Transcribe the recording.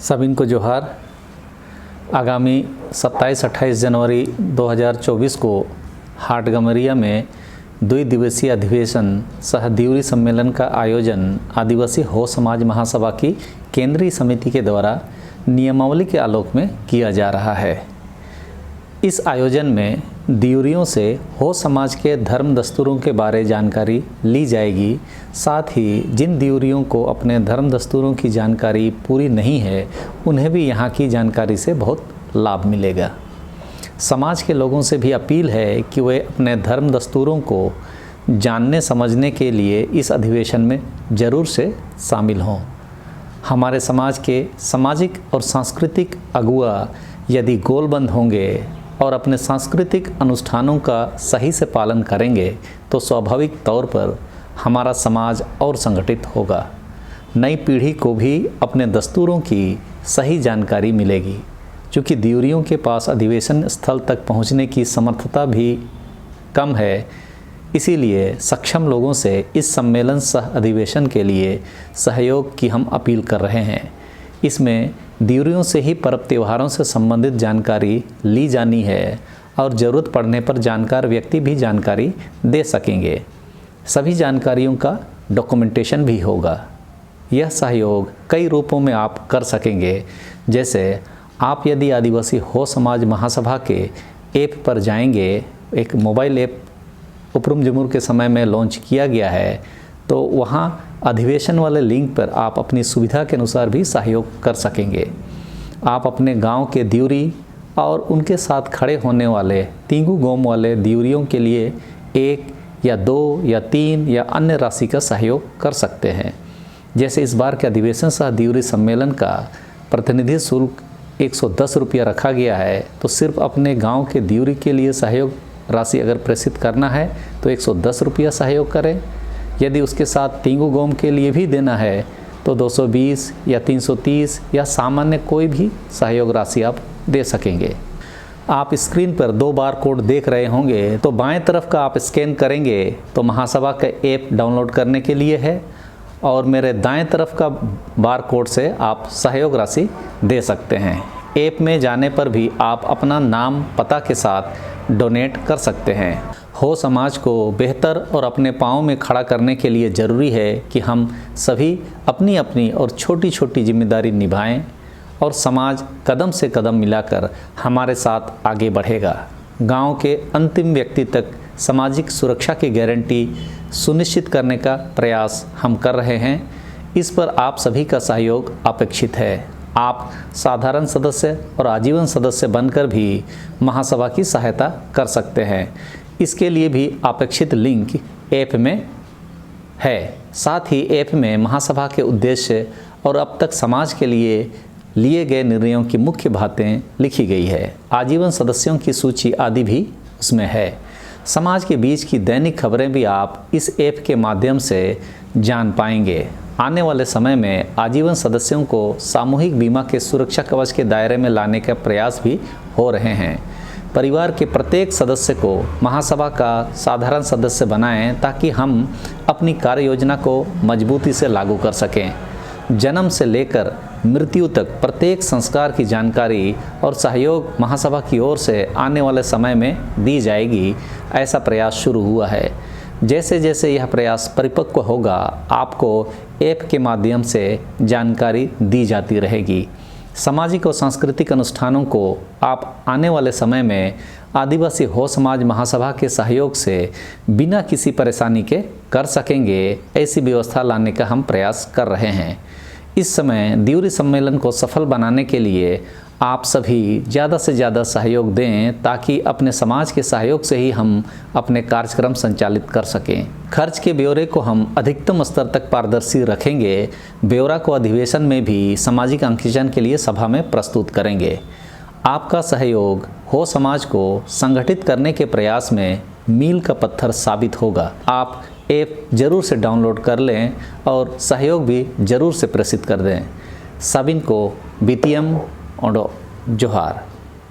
सभी को जोहार। आगामी 27-28 जनवरी 2024 को हाटगमरिया में 2 दिवसीय अधिवेशन सह दिवरी सम्मेलन का आयोजन आदिवासी हो समाज महासभा की केंद्रीय समिति के द्वारा नियमावली के आलोक में किया जा रहा है। इस आयोजन में दिवरियों से हो समाज के धर्म दस्तूरों के बारे जानकारी ली जाएगी। साथ ही जिन दिवरियों को अपने धर्म दस्तूरों की जानकारी पूरी नहीं है, उन्हें भी यहाँ की जानकारी से बहुत लाभ मिलेगा। समाज के लोगों से भी अपील है कि वे अपने धर्म दस्तूरों को जानने समझने के लिए इस अधिवेशन में ज़रूर से शामिल हों। हमारे समाज के सामाजिक और सांस्कृतिक अगुआ यदि गोलबंद होंगे और अपने सांस्कृतिक अनुष्ठानों का सही से पालन करेंगे तो स्वाभाविक तौर पर हमारा समाज और संगठित होगा। नई पीढ़ी को भी अपने दस्तूरों की सही जानकारी मिलेगी। चूँकि दिवरियों के पास अधिवेशन स्थल तक पहुंचने की समर्थता भी कम है, इसीलिए सक्षम लोगों से इस सम्मेलन सह अधिवेशन के लिए सहयोग की हम अपील कर रहे हैं। इसमें दिवरियों से ही पर्व त्योहारों से संबंधित जानकारी ली जानी है और ज़रूरत पड़ने पर जानकार व्यक्ति भी जानकारी दे सकेंगे। सभी जानकारियों का डॉक्यूमेंटेशन भी होगा। यह सहयोग कई रूपों में आप कर सकेंगे। जैसे आप यदि आदिवासी हो समाज महासभा के ऐप पर जाएंगे, एक मोबाइल ऐप उपरुम जमुर के समय में लॉन्च किया गया है, तो वहाँ अधिवेशन वाले लिंक पर आप अपनी सुविधा के अनुसार भी सहयोग कर सकेंगे। आप अपने गांव के दिवरी और उनके साथ खड़े होने वाले तींगू गोम वाले दिवरियों के लिए 1 या 2 या 3 या अन्य राशि का सहयोग कर सकते हैं। जैसे इस बार के अधिवेशन सह दिवरी सम्मेलन का प्रतिनिधि शुल्क 110 रुपया रखा गया है, तो सिर्फ अपने गाँव के दिवरी के लिए सहयोग राशि अगर प्रेषित करना है तो 110 रुपया सहयोग करें। यदि उसके साथ तींगू गोम के लिए भी देना है तो 220 या 330 या सामान्य कोई भी सहयोग राशि आप दे सकेंगे। आप स्क्रीन पर 2 बार कोड देख रहे होंगे, तो बाएं तरफ का आप स्कैन करेंगे तो महासभा का ऐप डाउनलोड करने के लिए है, और मेरे दाएं तरफ का बार कोड से आप सहयोग राशि दे सकते हैं। ऐप में जाने पर भी आप अपना नाम पता के साथ डोनेट कर सकते हैं। हो समाज को बेहतर और अपने पाँव में खड़ा करने के लिए ज़रूरी है कि हम सभी अपनी अपनी और छोटी छोटी जिम्मेदारी निभाएं, और समाज कदम से कदम मिलाकर हमारे साथ आगे बढ़ेगा। गांव के अंतिम व्यक्ति तक सामाजिक सुरक्षा की गारंटी सुनिश्चित करने का प्रयास हम कर रहे हैं। इस पर आप सभी का सहयोग अपेक्षित है। आप साधारण सदस्य और आजीवन सदस्य बनकर भी महासभा की सहायता कर सकते हैं। इसके लिए भी अपेक्षित लिंक ऐप में है। साथ ही ऐप में महासभा के उद्देश्य और अब तक समाज के लिए गए निर्णयों की मुख्य बातें लिखी गई है। आजीवन सदस्यों की सूची आदि भी उसमें है। समाज के बीच की दैनिक खबरें भी आप इस ऐप के माध्यम से जान पाएंगे। आने वाले समय में आजीवन सदस्यों को सामूहिक बीमा के सुरक्षा कवच के दायरे में लाने का प्रयास भी हो रहे हैं। परिवार के प्रत्येक सदस्य को महासभा का साधारण सदस्य बनाएं, ताकि हम अपनी कार्य योजना को मजबूती से लागू कर सकें। जन्म से लेकर मृत्यु तक प्रत्येक संस्कार की जानकारी और सहयोग महासभा की ओर से आने वाले समय में दी जाएगी। ऐसा प्रयास शुरू हुआ है। जैसे जैसे यह प्रयास परिपक्व होगा, आपको ऐप के माध्यम से जानकारी दी जाती रहेगी। सामाजिक और सांस्कृतिक अनुष्ठानों को आप आने वाले समय में आदिवासी हो समाज महासभा के सहयोग से बिना किसी परेशानी के कर सकेंगे। ऐसी व्यवस्था लाने का हम प्रयास कर रहे हैं। इस समय दिवरी सम्मेलन को सफल बनाने के लिए आप सभी ज़्यादा से ज़्यादा सहयोग दें, ताकि अपने समाज के सहयोग से ही हम अपने कार्यक्रम संचालित कर सकें। खर्च के ब्यौरे को हम अधिकतम स्तर तक पारदर्शी रखेंगे। ब्यौरा को अधिवेशन में भी सामाजिक अंकेक्षण के लिए सभा में प्रस्तुत करेंगे। आपका सहयोग हो समाज को संगठित करने के प्रयास में मील का पत्थर साबित होगा। आप ऐप जरूर से डाउनलोड कर लें और सहयोग भी जरूर से प्रेषित कर दें। सबिन को बीटीएम और जोहार।